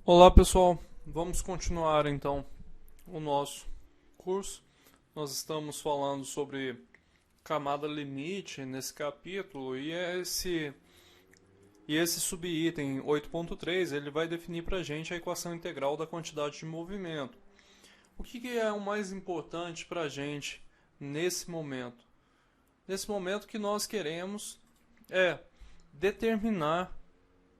Olá pessoal, vamos continuar então o nosso curso. Nós estamos falando sobre camada limite nesse capítulo e esse subitem 8.3 ele vai definir para a gente a equação integral da quantidade de movimento. O que é o mais importante para a gente nesse momento? Nesse momento que nós queremos é determinar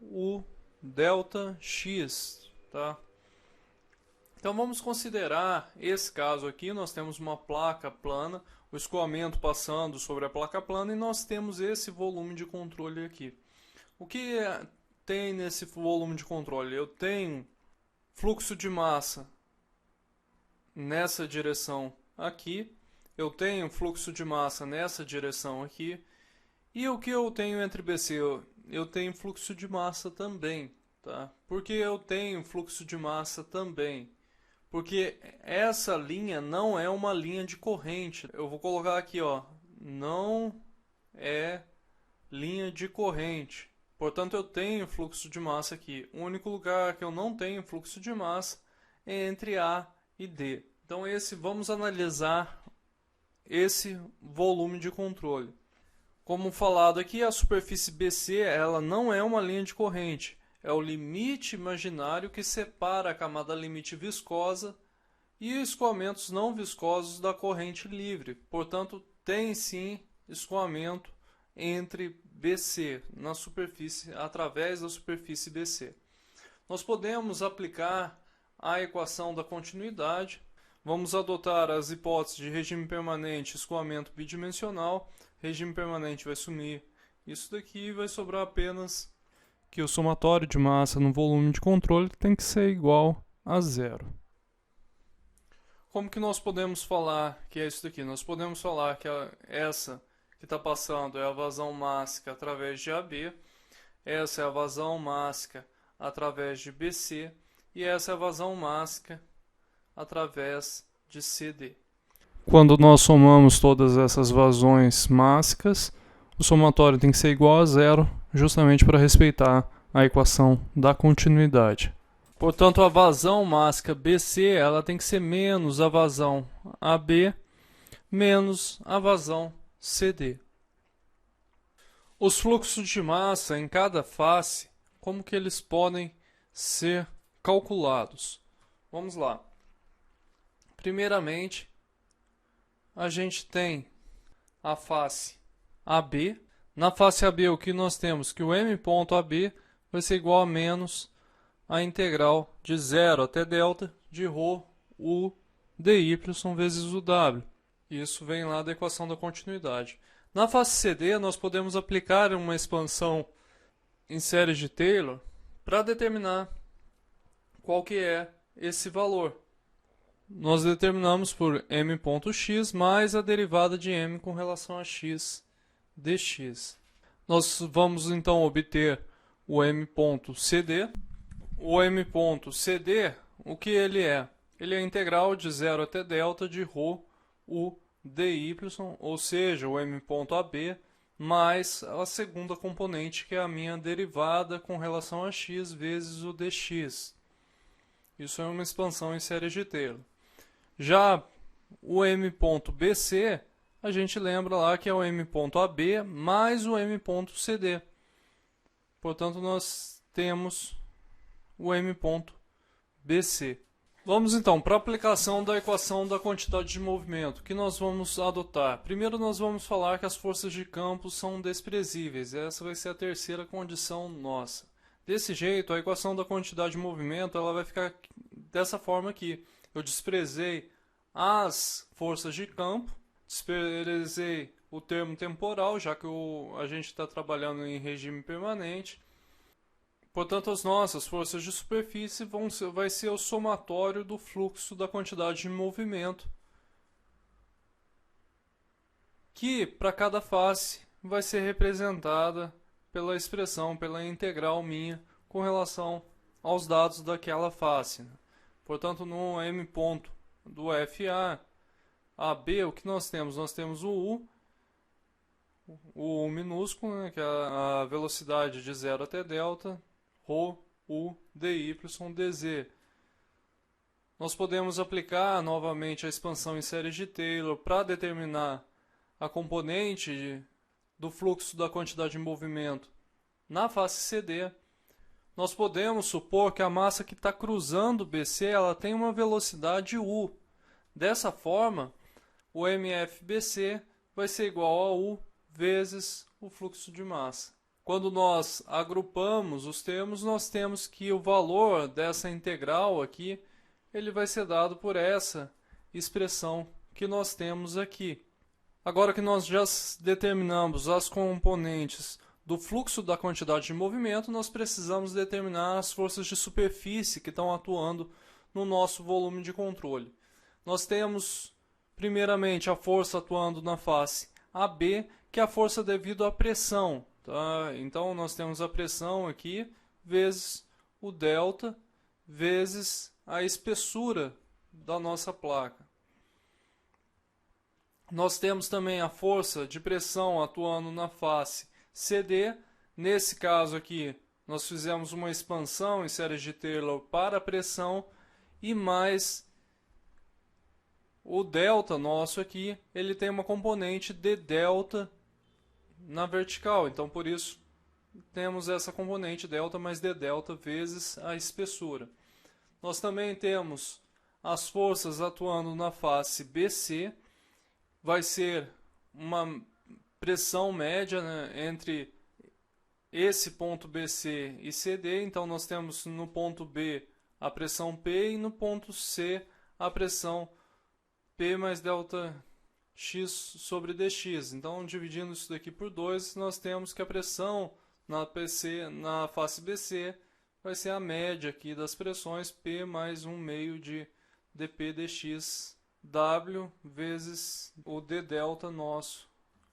o delta x, tá? Então vamos considerar esse caso aqui, nós temos uma placa plana, o escoamento passando sobre a placa plana e nós temos esse volume de controle aqui. O que tem nesse volume de controle? Eu tenho fluxo de massa nessa direção aqui, eu tenho fluxo de massa nessa direção aqui, e o que eu tenho entre BC? Eu tenho fluxo de massa também, tá? Por que eu tenho fluxo de massa também? Porque essa linha não é uma linha de corrente. Eu vou colocar aqui, ó, não é linha de corrente. Portanto, eu tenho fluxo de massa aqui. O único lugar que eu não tenho fluxo de massa é entre A e D. Então, vamos analisar esse volume de controle. Como falado aqui, a superfície BC ela não é uma linha de corrente. É o limite imaginário que separa a camada limite viscosa e escoamentos não viscosos da corrente livre. Portanto, tem sim escoamento entre BC na superfície, através da superfície BC. Nós podemos aplicar a equação da continuidade. Vamos adotar as hipóteses de regime permanente, escoamento bidimensional. Regime permanente vai sumir isso daqui e vai sobrar apenas que o somatório de massa no volume de controle tem que ser igual a zero. Como que nós podemos falar que é isso daqui? Nós podemos falar que essa que está passando é a vazão mássica através de AB, essa é a vazão mássica através de BC e essa é a vazão mássica através de CD. Quando nós somamos todas essas vazões mássicas, o somatório tem que ser igual a zero, justamente para respeitar a equação da continuidade. Portanto, a vazão mássica BC ela tem que ser menos a vazão AB menos a vazão CD. Os fluxos de massa em cada face, como que eles podem ser calculados? Vamos lá. Primeiramente, a gente tem a face AB. Na face AB, o que nós temos? Que o m.ab vai ser igual a menos a integral de 0 até delta de ρ u dy vezes o w. Isso vem lá da equação da continuidade. Na face CD, nós podemos aplicar uma expansão em séries de Taylor para determinar qual que é esse valor. Nós determinamos por m.x mais a derivada de m com relação a x dx. Nós vamos então obter o m.cd. O m.cd, o que ele é? Ele é a integral de 0 até delta de ρ u dy, ou seja, o m.ab mais a segunda componente, que é a minha derivada com relação a x vezes o dx. Isso é uma expansão em série de Taylor. Já o m.bc, a gente lembra lá que é o m.ab mais o m.cd. Portanto, nós temos o m.bc. Vamos então para a aplicação da equação da quantidade de movimento. O que nós vamos adotar? Primeiro nós vamos falar que as forças de campo são desprezíveis. Essa vai ser a terceira condição nossa. Desse jeito, a equação da quantidade de movimento ela vai ficar dessa forma aqui. Eu desprezei as forças de campo, desprezei o termo temporal, já que a gente está trabalhando em regime permanente. Portanto, as nossas forças de superfície vai ser o somatório do fluxo da quantidade de movimento, que para cada face vai ser representada pela expressão, pela integral minha com relação aos dados daquela face. Portanto, no m ponto do FA, AB, o que nós temos? Nós temos o U minúsculo, né, que é a velocidade de 0 até delta, ρ U, dy, dz. Nós podemos aplicar novamente a expansão em séries de Taylor para determinar a componente do fluxo da quantidade de movimento na face CD. Nós podemos supor que a massa que está cruzando o BC ela tem uma velocidade U. Dessa forma, o MFBC vai ser igual a U vezes o fluxo de massa. Quando nós agrupamos os termos, nós temos que o valor dessa integral aqui ele vai ser dado por essa expressão que nós temos aqui. Agora que nós já determinamos as componentes do fluxo da quantidade de movimento, nós precisamos determinar as forças de superfície que estão atuando no nosso volume de controle. Nós temos, primeiramente, a força atuando na face AB, que é a força devido à pressão. Tá? Então, nós temos a pressão aqui, vezes o delta, vezes a espessura da nossa placa. Nós temos também a força de pressão atuando na face CD. Nesse caso aqui, nós fizemos uma expansão em séries de Taylor para a pressão e mais o delta nosso aqui, ele tem uma componente de delta na vertical. Então, por isso, temos essa componente delta mais d delta vezes a espessura. Nós também temos as forças atuando na face BC. Vai ser uma pressão média, né, entre esse ponto BC e CD. Então, nós temos no ponto B a pressão P e no ponto C a pressão P mais delta X sobre dx. Então, dividindo isso daqui por 2, nós temos que a pressão na face BC vai ser a média aqui das pressões, P mais 1 meio de dp dx W vezes o d delta nosso.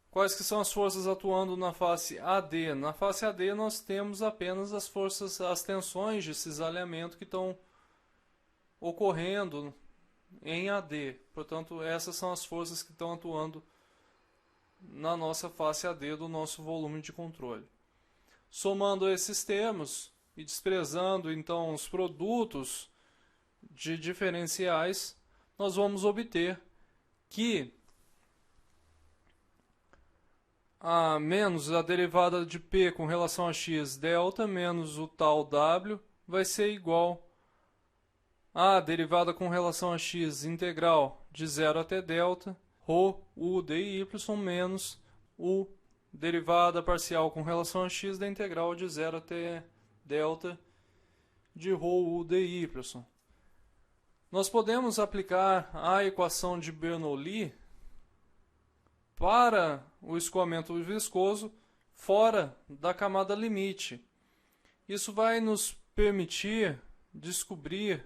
Quais que são as forças atuando na face AD? Na face AD nós temos apenas as forças, as tensões de cisalhamento que estão ocorrendo em AD. Portanto, essas são as forças que estão atuando na nossa face AD do nosso volume de controle. Somando esses termos e desprezando então os produtos de diferenciais, nós vamos obter que a menos a derivada de P com relação a x delta menos o tal W vai ser igual a derivada com relação a x integral de 0 até delta ρ u dy menos o derivada parcial com relação a x da integral de 0 até delta de ρ u dy. Nós podemos aplicar a equação de Bernoulli para o escoamento viscoso fora da camada limite. Isso vai nos permitir descobrir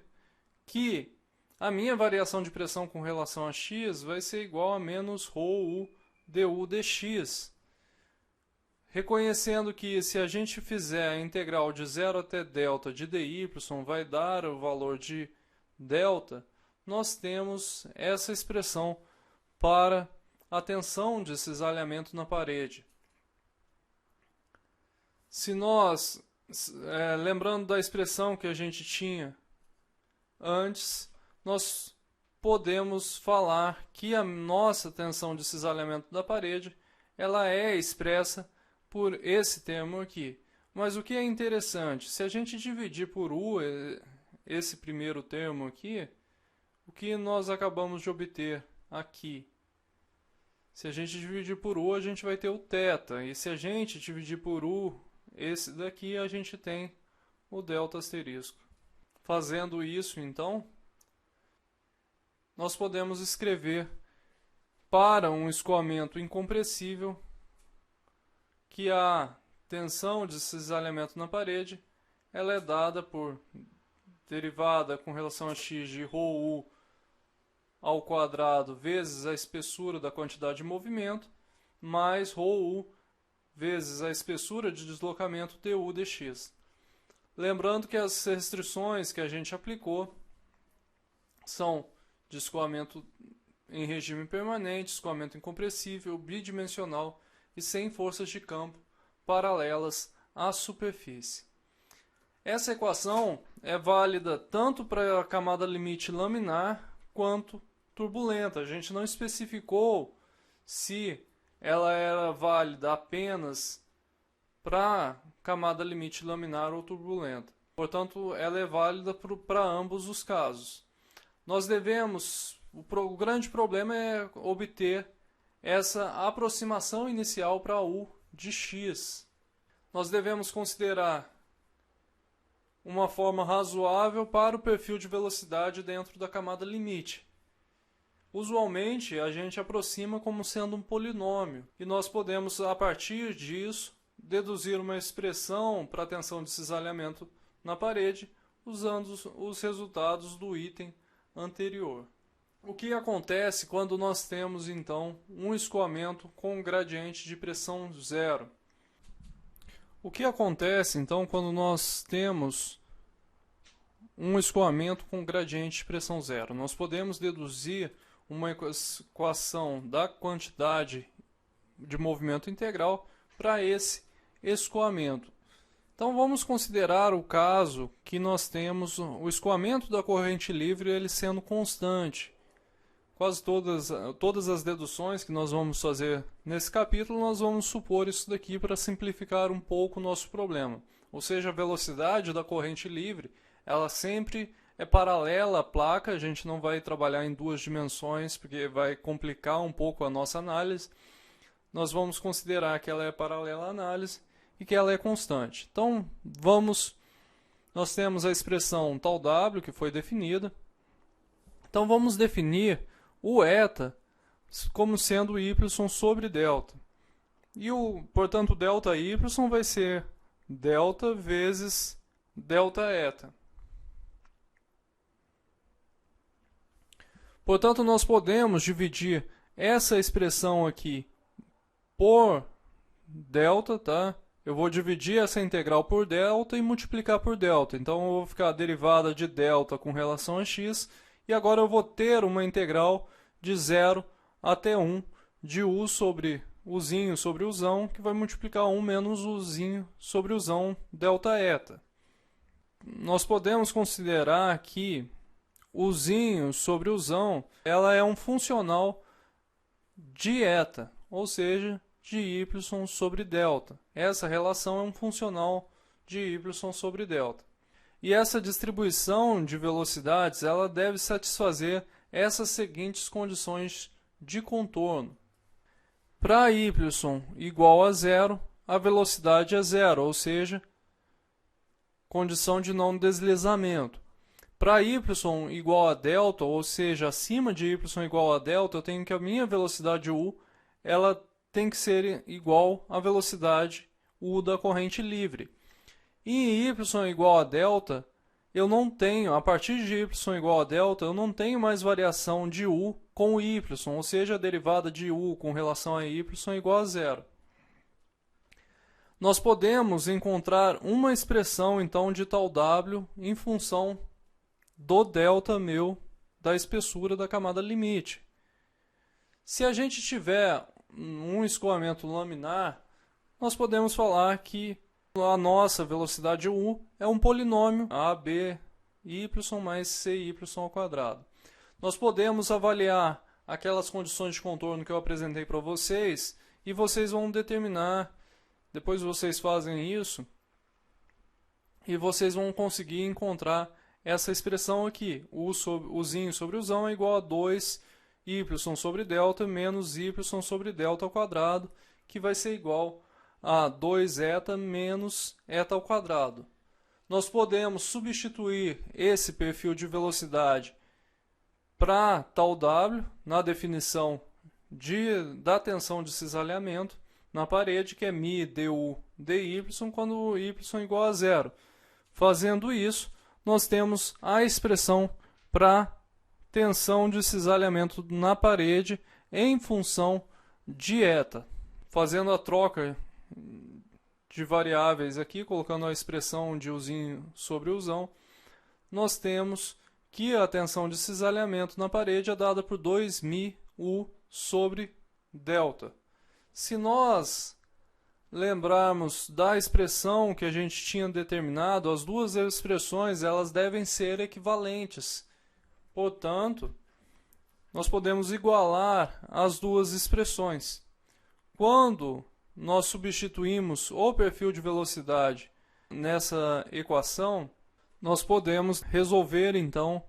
que a minha variação de pressão com relação a x vai ser igual a menos ρ u du dx. Reconhecendo que se a gente fizer a integral de 0 até delta de dy vai dar o valor de delta, nós temos essa expressão para a tensão de cisalhamento na parede. Se nós, lembrando da expressão que a gente tinha antes, nós podemos falar que a nossa tensão de cisalhamento da parede ela é expressa por esse termo aqui. Mas o que é interessante, se a gente dividir por U esse primeiro termo aqui, o que nós acabamos de obter aqui? Se a gente dividir por U, a gente vai ter o θ. E se a gente dividir por U, esse daqui, a gente tem o delta asterisco. Fazendo isso, então, nós podemos escrever para um escoamento incompressível que a tensão de cisalhamento na parede ela é dada por derivada com relação a x de ρu ao quadrado vezes a espessura da quantidade de movimento, mais ρu vezes a espessura de deslocamento du dx. Lembrando que as restrições que a gente aplicou são de escoamento em regime permanente, escoamento incompressível, bidimensional e sem forças de campo paralelas à superfície. Essa equação é válida tanto para a camada limite laminar quanto turbulenta. A gente não especificou se ela era válida apenas para camada limite laminar ou turbulenta. Portanto, ela é válida para ambos os casos. Nós devemos, o grande problema é obter essa aproximação inicial para U de x. Nós devemos considerar uma forma razoável para o perfil de velocidade dentro da camada limite. Usualmente, a gente aproxima como sendo um polinômio, e nós podemos, a partir disso, deduzir uma expressão para a tensão de cisalhamento na parede, usando os resultados do item anterior. O que acontece quando nós temos, então, um escoamento com gradiente de pressão zero? O que acontece, então, quando nós temos um escoamento com gradiente de pressão zero? Nós podemos deduzir uma equação da quantidade de movimento integral para esse escoamento. Então, vamos considerar o caso que nós temos o escoamento da corrente livre ele sendo constante. Quase todas as deduções que nós vamos fazer nesse capítulo, nós vamos supor isso daqui para simplificar um pouco o nosso problema. Ou seja, a velocidade da corrente livre, ela sempre é paralela à placa, a gente não vai trabalhar em duas dimensões, porque vai complicar um pouco a nossa análise. Nós vamos considerar que ela é paralela à análise e que ela é constante. Então, nós temos a expressão tal W, que foi definida. Então, vamos definir o eta como sendo y sobre delta. E, portanto, delta y vai ser delta vezes delta eta. Portanto, nós podemos dividir essa expressão aqui por delta, tá? Eu vou dividir essa integral por delta e multiplicar por delta. Então, eu vou ficar a derivada de delta com relação a x. E agora eu vou ter uma integral de 0 até 1 de u sobre uzinho sobre uzão, que vai multiplicar 1 menos uzinho sobre uzão delta eta. Nós podemos considerar que uzinho sobre uzão, ela é um funcional de eta, ou seja, de y sobre delta. Essa relação é um funcional de y sobre delta. E essa distribuição de velocidades ela deve satisfazer essas seguintes condições de contorno. Para y igual a zero, a velocidade é zero, ou seja, condição de não deslizamento. Para y igual a delta, ou seja, acima de y igual a delta, eu tenho que a minha velocidade u ela tem que ser igual à velocidade u da corrente livre. E em y igual a delta, eu não tenho, a partir de y igual a delta, eu não tenho mais variação de u com y, ou seja, a derivada de u com relação a y é igual a zero. Nós podemos encontrar uma expressão, então, de tal w em função do delta meu da espessura da camada limite. Se a gente tiver um escoamento laminar, nós podemos falar que a nossa velocidade u é um polinômio a, b, y mais cy ao quadrado. Nós podemos avaliar aquelas condições de contorno que eu apresentei para vocês e vocês vão determinar, depois vocês fazem isso, e vocês vão conseguir encontrar essa expressão aqui, uzinho sobre uzão é igual a 2y sobre delta menos y sobre delta ao quadrado, que vai ser igual a 2 eta menos eta ao quadrado. Nós podemos substituir esse perfil de velocidade para tal w na definição da tensão de cisalhamento na parede, que é μ du dy, quando y é igual a zero. Fazendo isso, nós temos a expressão para tensão de cisalhamento na parede em função de eta. Fazendo a troca de variáveis aqui, colocando a expressão de uzinho sobre uzão, nós temos que a tensão de cisalhamento na parede é dada por 2μu sobre delta. Se nós lembrarmos da expressão que a gente tinha determinado, as duas expressões elas devem ser equivalentes. Portanto, nós podemos igualar as duas expressões. Quando nós substituímos o perfil de velocidade nessa equação, nós podemos resolver então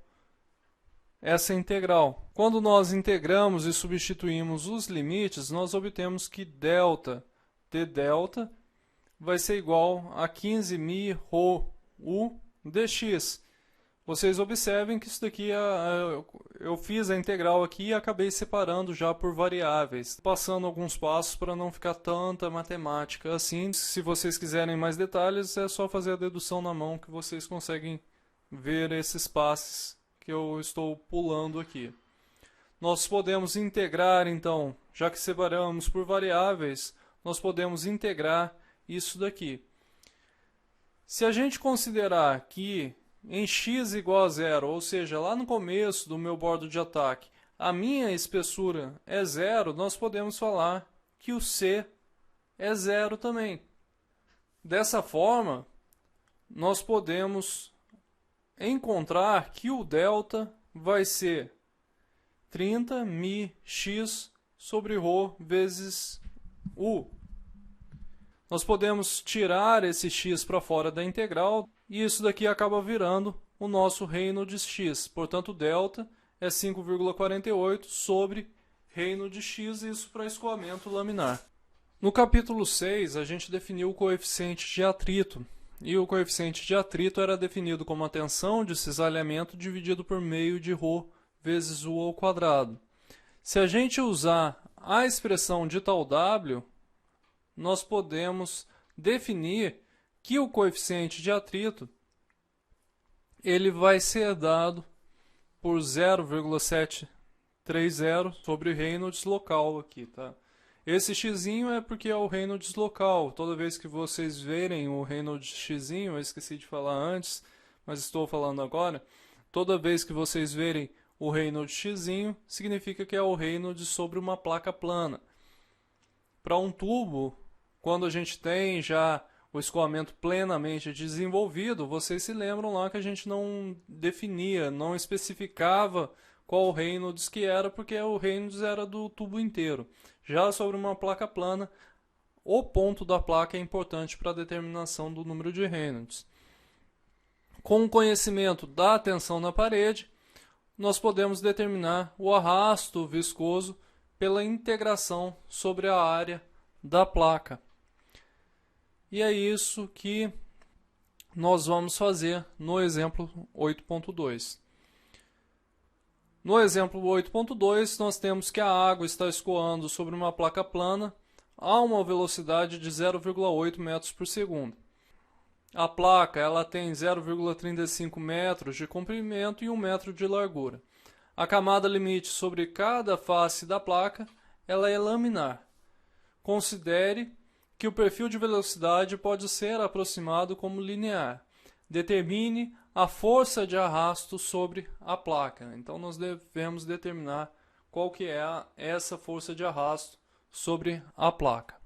essa integral. Quando nós integramos e substituímos os limites, nós obtemos que delta de delta vai ser igual a 15μ ρ u dx. Vocês observem que isso daqui eu fiz a integral aqui e acabei separando já por variáveis, passando alguns passos para não ficar tanta matemática assim. Se vocês quiserem mais detalhes, é só fazer a dedução na mão que vocês conseguem ver esses passos que eu estou pulando aqui. Nós podemos integrar, então, já que separamos por variáveis, nós podemos integrar isso daqui. Se a gente considerar que em x igual a zero, ou seja, lá no começo do meu bordo de ataque, a minha espessura é zero, nós podemos falar que o c é zero também. Dessa forma, nós podemos encontrar que o delta vai ser 30μx sobre ρ vezes u. Nós podemos tirar esse x para fora da integral e isso daqui acaba virando o nosso reino de x. Portanto, delta é 5,48 sobre reino de x, isso para escoamento laminar. No capítulo 6, a gente definiu o coeficiente de atrito. E o coeficiente de atrito era definido como a tensão de cisalhamento dividido por meio de ρ vezes u ao quadrado. Se a gente usar a expressão de tal W, nós podemos definir que o coeficiente de atrito ele vai ser dado por 0,730 sobre Reynolds local aqui, tá? Esse x é porque é o Reynolds local. Toda vez que vocês verem o Reynolds x, eu esqueci de falar antes, mas estou falando agora. Toda vez que vocês verem o Reynolds x, significa que é o Reynolds sobre uma placa plana. Para um tubo, quando a gente tem já o escoamento plenamente desenvolvido, vocês se lembram lá que a gente não definia, não especificava qual o Reynolds que era, porque o Reynolds era do tubo inteiro. Já sobre uma placa plana, o ponto da placa é importante para a determinação do número de Reynolds. Com o conhecimento da tensão na parede, nós podemos determinar o arrasto viscoso pela integração sobre a área da placa. E é isso que nós vamos fazer no exemplo 8.2. No exemplo 8.2, nós temos que a água está escoando sobre uma placa plana a uma velocidade de 0,8 metros por segundo. A placa ela tem 0,35 metros de comprimento e 1 metro de largura. A camada limite sobre cada face da placa ela é laminar. Considere que o perfil de velocidade pode ser aproximado como linear. Determine a força de arrasto sobre a placa. Então, nós devemos determinar qual que é essa força de arrasto sobre a placa.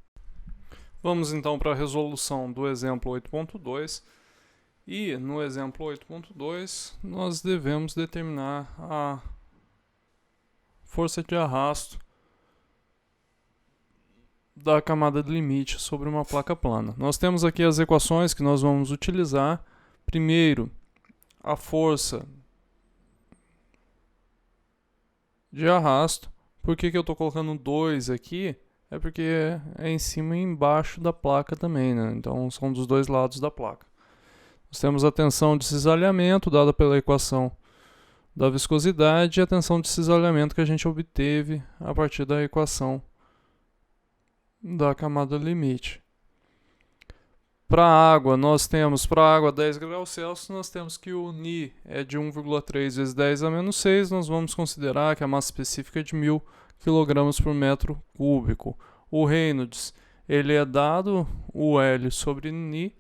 Vamos então para a resolução do exemplo 8.2. E no exemplo 8.2, nós devemos determinar a força de arrasto da camada de limite sobre uma placa plana. Nós temos aqui as equações que nós vamos utilizar. Primeiro, a força de arrasto. Por que eu estou colocando 2 aqui? É porque é em cima e embaixo da placa também, né? Então são dos dois lados da placa. Nós temos a tensão de cisalhamento dada pela equação da viscosidade e a tensão de cisalhamento que a gente obteve a partir da equação da camada limite. Para a água, nós temos para a água 10 graus Celsius, nós temos que o Ni é de 1,3 vezes 10 a menos 6, nós vamos considerar que a massa específica é de 1000 kg por metro cúbico. O Reynolds, ele é dado o L sobre Ni.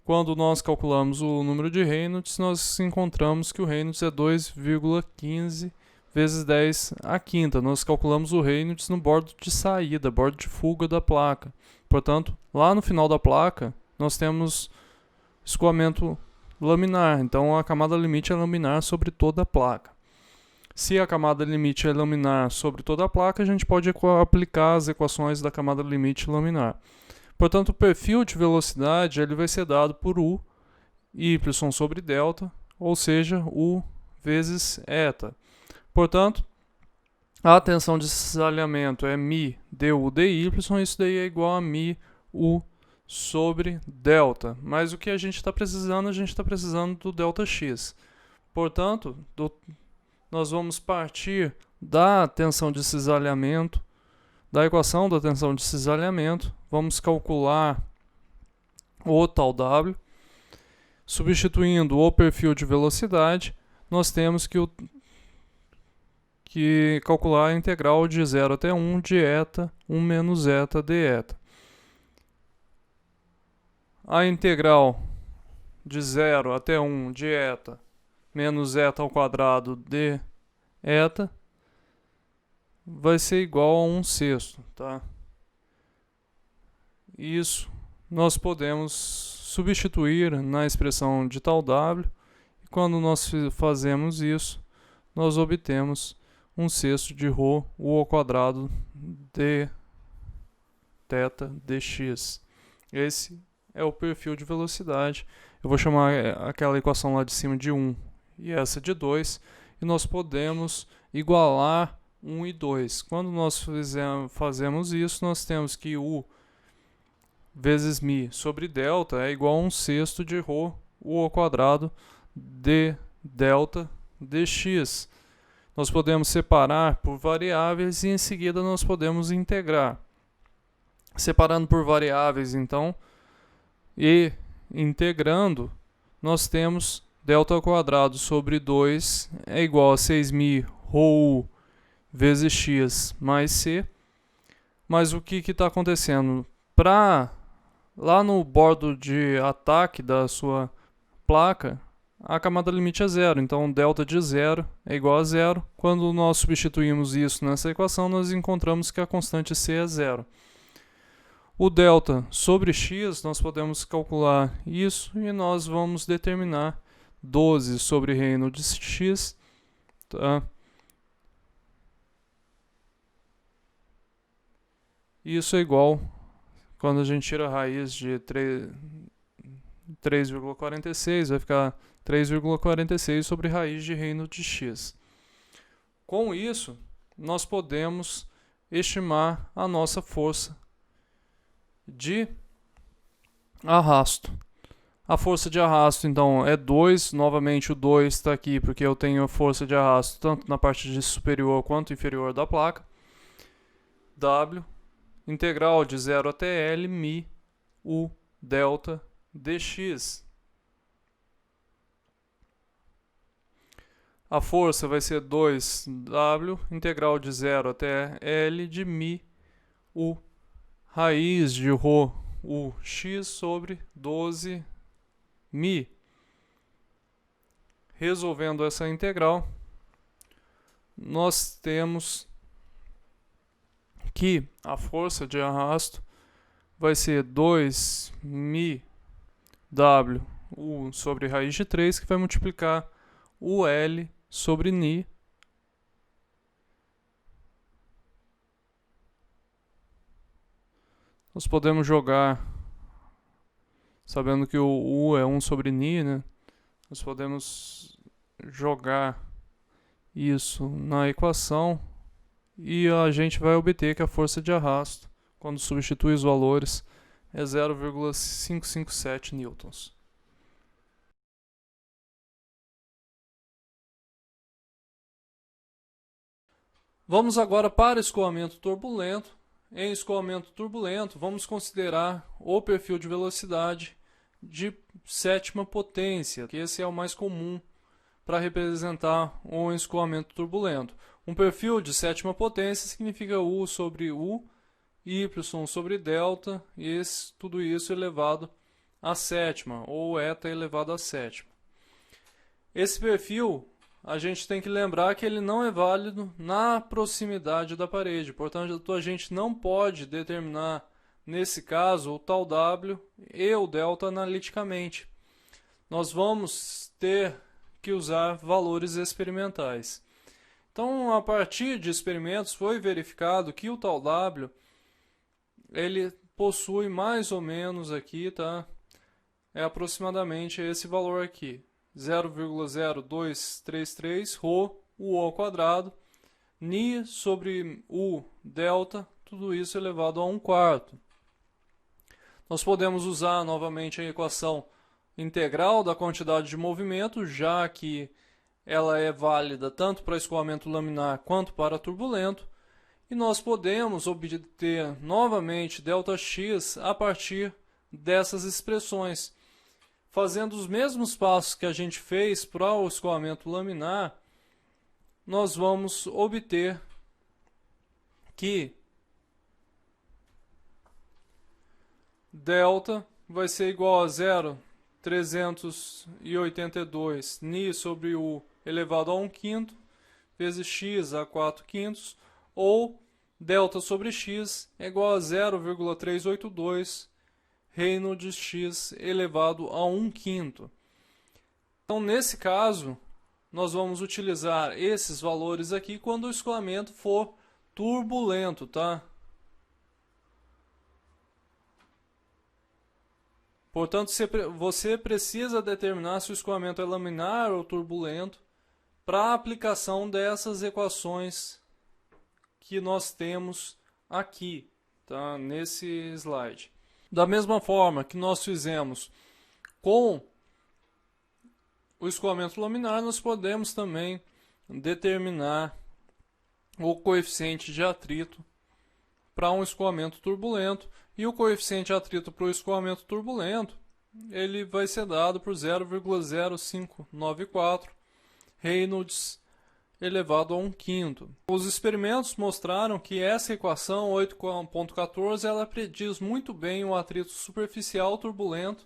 Quando nós calculamos o número de Reynolds, nós encontramos que o Reynolds é 2,15 vezes 10 à quinta. Nós calculamos o Reynolds no bordo de saída, bordo de fuga da placa. Portanto, lá no final da placa, nós temos escoamento laminar. Então, a camada limite é laminar sobre toda a placa. Se a camada limite é laminar sobre toda a placa, a gente pode aplicar as equações da camada limite laminar. Portanto, o perfil de velocidade ele vai ser dado por U, y sobre delta, ou seja, U vezes eta. Portanto, a tensão de cisalhamento é μ du dy, isso daí é igual a μ U sobre delta. Mas o que a gente está precisando do delta x. Portanto, nós vamos partir da tensão de cisalhamento, da equação da tensão de cisalhamento, vamos calcular o tal W. Substituindo o perfil de velocidade, nós temos que calcular a integral de 0 até 1 de eta 1 menos eta de eta. A integral de 0 até 1 de eta menos eta ao quadrado de eta vai ser igual a 1/6, tá? Isso nós podemos substituir na expressão de tal W, e quando nós fazemos isso, nós obtemos 1/6 de ρ U ao quadrado de θ dx. Esse é o perfil de velocidade. Eu vou chamar aquela equação lá de cima de 1 e essa de 2, e nós podemos igualar 1 e 2. Quando nós fazemos isso, nós temos que U vezes μ sobre delta é igual a 1/6 de ρ U ao quadrado de delta dx. Nós podemos separar por variáveis e em seguida nós podemos integrar. Separando por variáveis, então, e integrando, nós temos delta ao quadrado sobre 2 é igual a 6.000 ρu vezes x mais c. Mas o que está acontecendo? Lá no bordo de ataque da sua placa, a camada limite é zero. Então, delta de 0 é igual a 0. Quando nós substituímos isso nessa equação, nós encontramos que a constante c é 0. O delta sobre x, nós podemos calcular isso e nós vamos determinar 12 sobre Reynolds x, tá? Isso é igual, quando a gente tira a raiz de 3,46, vai ficar 3,46 sobre raiz de Reynolds x. Com isso, nós podemos estimar a nossa força de arrasto. A força de arrasto, então, é 2. Novamente, o 2 está aqui porque eu tenho a força de arrasto tanto na parte superior quanto inferior da placa. W, integral de 0 até L, μ, U, delta, dx. A força vai ser 2W, integral de 0 até L de μ, U, raiz de ρ, U, x sobre 12 μ. Resolvendo essa integral, nós temos que a força de arrasto vai ser 2μ W U sobre raiz de 3, que vai multiplicar o L sobre Ni. Nós podemos jogar, sabendo que o U é 1 sobre Ni, né? Nós podemos jogar isso na equação e a gente vai obter que a força de arrasto, quando substitui os valores, é 0,557 newtons. Vamos agora para escoamento turbulento. Em escoamento turbulento, vamos considerar o perfil de velocidade de sétima potência, que esse é o mais comum para representar o escoamento turbulento. Um perfil de sétima potência significa U sobre U, Y sobre delta, e tudo isso elevado à sétima, ou eta elevado à sétima. Esse perfil, a gente tem que lembrar que ele não é válido na proximidade da parede. Portanto, a gente não pode determinar, nesse caso, o tal W e o delta analiticamente. Nós vamos ter que usar valores experimentais. Então, a partir de experimentos, foi verificado que o tal W ele possui mais ou menos aqui, tá? É aproximadamente esse valor aqui, 0,0233 ρ U ao quadrado, ni sobre U delta, tudo isso elevado a 1/4. Nós podemos usar novamente a equação integral da quantidade de movimento, já que ela é válida tanto para escoamento laminar quanto para turbulento, e nós podemos obter novamente ΔX a partir dessas expressões. Fazendo os mesmos passos que a gente fez para o escoamento laminar, nós vamos obter que delta vai ser igual a 0,382 ni sobre U elevado a 1/5 vezes x a 4/5, ou delta sobre x é igual a 0,382 reino de x elevado a 1/5. Então, nesse caso, nós vamos utilizar esses valores aqui quando o escoamento for turbulento, tá? Portanto, você precisa determinar se o escoamento é laminar ou turbulento para a aplicação dessas equações que nós temos aqui, tá? Nesse slide. Da mesma forma que nós fizemos com o escoamento laminar, nós podemos também determinar o coeficiente de atrito para um escoamento turbulento. E o coeficiente de atrito para o escoamento turbulento, ele vai ser dado por 0,0594 Reynolds elevado a 1/5. Os experimentos mostraram que essa equação 8.14 ela prediz muito bem o atrito superficial turbulento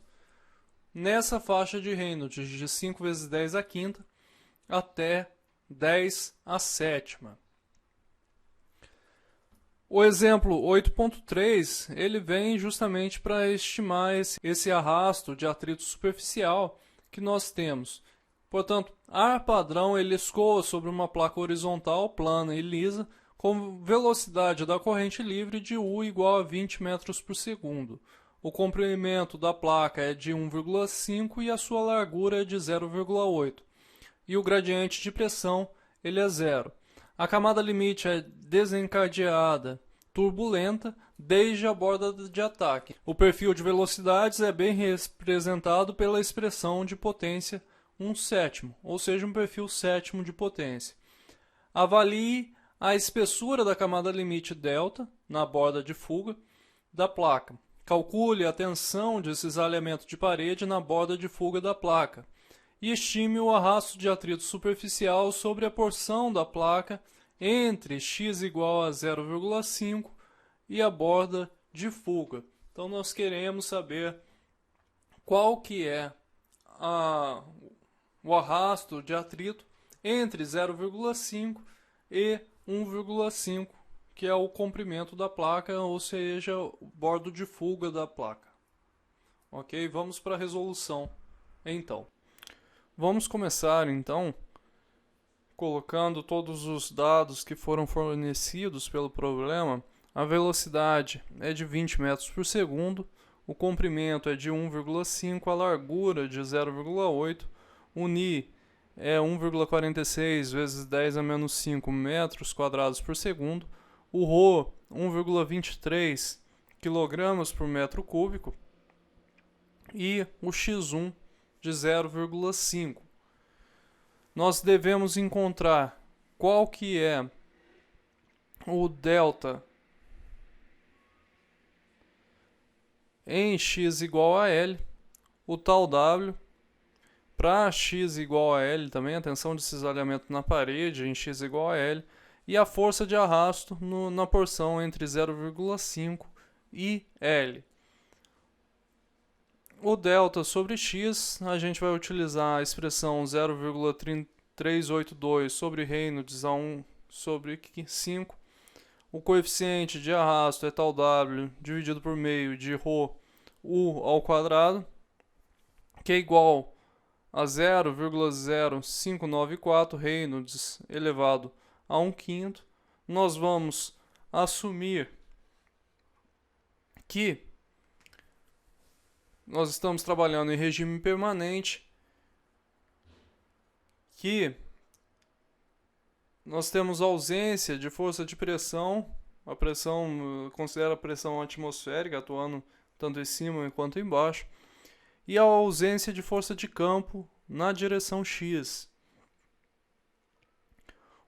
nessa faixa de Reynolds de 5 vezes 10 à quinta até 10 à sétima. O exemplo 8.3 ele vem justamente para estimar esse arrasto de atrito superficial que nós temos. Portanto, ar padrão ele escoa sobre uma placa horizontal, plana e lisa, com velocidade da corrente livre de U igual a 20 metros por segundo. O comprimento da placa é de 1,5 e a sua largura é de 0,8. E o gradiente de pressão ele é 0. A camada limite é desencadeada, turbulenta, desde a borda de ataque. O perfil de velocidades é bem representado pela expressão de potência 1/7, ou seja, um perfil sétimo de potência. Avalie a espessura da camada limite delta, na borda de fuga, da placa. Calcule a tensão de cisalhamento de parede na borda de fuga da placa. E estime o arrasto de atrito superficial sobre a porção da placa entre x igual a 0,5 e a borda de fuga. Então, nós queremos saber qual que é o arrasto de atrito entre 0,5 e 1,5, que é o comprimento da placa, ou seja, o bordo de fuga da placa. Ok? Vamos para a resolução, então. Vamos começar, então, colocando todos os dados que foram fornecidos pelo problema. A velocidade é de 20 metros por segundo, o comprimento é de 1,5, a largura de 0,8, o Ni é 1,46 vezes 10 a menos 5 metros quadrados por segundo, o Rho 1,23 kg por metro cúbico e o X1 de 0,5. Nós devemos encontrar qual que é o delta em x igual a L, o tal W, para x igual a L também, a tensão de cisalhamento na parede em x igual a L, e a força de arrasto na porção entre 0,5 e L. O delta sobre x, a gente vai utilizar a expressão 0,33 382 sobre Reynolds a 1 sobre 5. O coeficiente de arrasto é tal W dividido por meio de ρ U ao quadrado, que é igual a 0,0594 Reynolds elevado a 1/5. Nós vamos assumir que nós estamos trabalhando em regime permanente, que nós temos ausência de força de pressão, a pressão considera a pressão atmosférica atuando tanto em cima quanto embaixo, e a ausência de força de campo na direção X.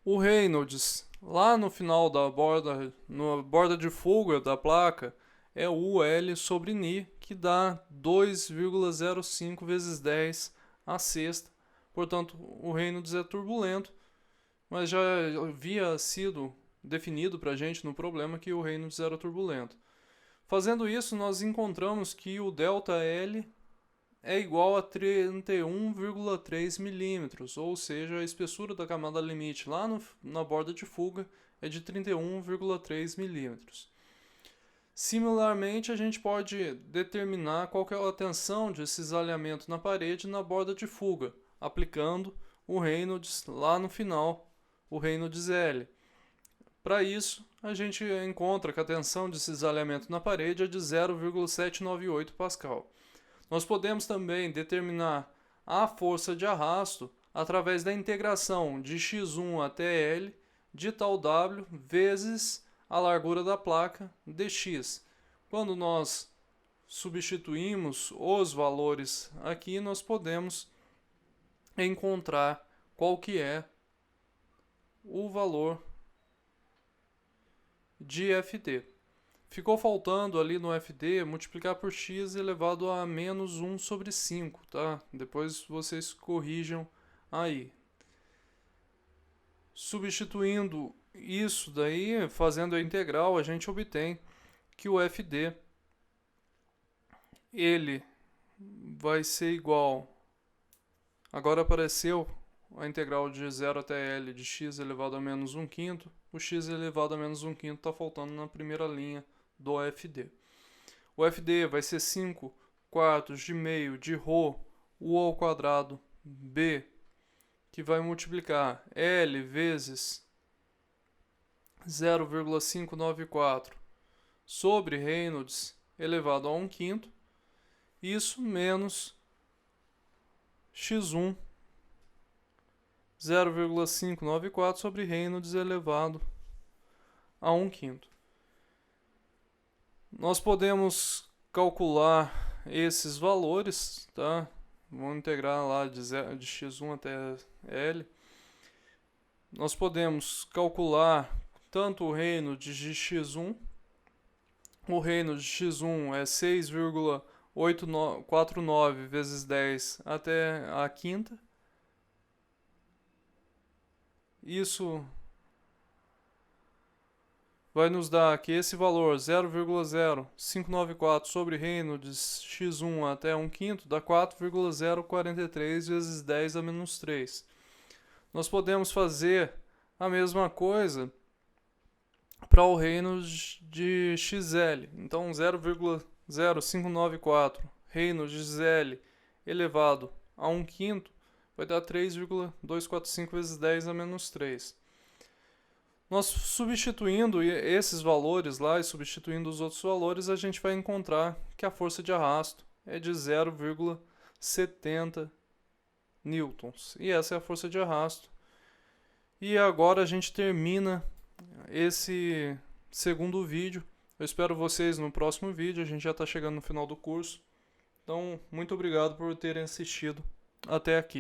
O Reynolds, lá no final da borda, na borda de fuga da placa, é UL sobre Ni, que dá 2,05 vezes 10 a sexta. Portanto, o Reynolds é turbulento, mas já havia sido definido para a gente no problema que o Reynolds era turbulento. Fazendo isso, nós encontramos que o ΔL é igual a 31,3 milímetros, ou seja, a espessura da camada limite lá na borda de fuga é de 31,3 milímetros. Similarmente, a gente pode determinar qual que é a tensão de cisalhamento na parede na borda de fuga, aplicando o Reynolds lá no final, o Reynolds L. Para isso, a gente encontra que a tensão de cisalhamento na parede é de 0,798 Pascal. Nós podemos também determinar a força de arrasto através da integração de x1 até L de tal W vezes a largura da placa dx. Quando nós substituímos os valores aqui, nós podemos encontrar qual que é o valor de FD. Ficou faltando ali no FD multiplicar por x elevado a menos 1 sobre 5, tá? Depois vocês corrijam aí. Substituindo isso daí, fazendo a integral, a gente obtém que o FD ele vai ser igual. Agora apareceu a integral de 0 até L de x elevado a menos 1/5. O x elevado a menos 1/5 está faltando na primeira linha do FD. O FD vai ser 5 quartos de meio de ρ U ao quadrado B, que vai multiplicar L vezes 0,594 sobre Reynolds elevado a 1/5, isso menos x1 0,594 sobre Reynolds elevado a 1/5. Nós podemos calcular esses valores, tá? Vamos integrar lá de x1 até L. Nós podemos calcular tanto o Reynolds de x1. O Reynolds de x1 é 6,849 vezes 10 até a quinta. Isso vai nos dar que esse valor 0,0594 sobre Reynolds x1 até 1/5 dá 4,043 vezes 10 a menos 3. Nós podemos fazer a mesma coisa para o Reynolds de XL. Então 0,0594 Reynolds de XL elevado a 1/5 vai dar 3,245 vezes 10 a menos 3. Nós substituindo esses valores lá e substituindo os outros valores, a gente vai encontrar que a força de arrasto é de 0,70 newtons. E essa é a força de arrasto. E agora a gente termina esse segundo vídeo. Eu espero vocês no próximo vídeo, a gente já está chegando no final do curso. Então, muito obrigado por terem assistido até aqui.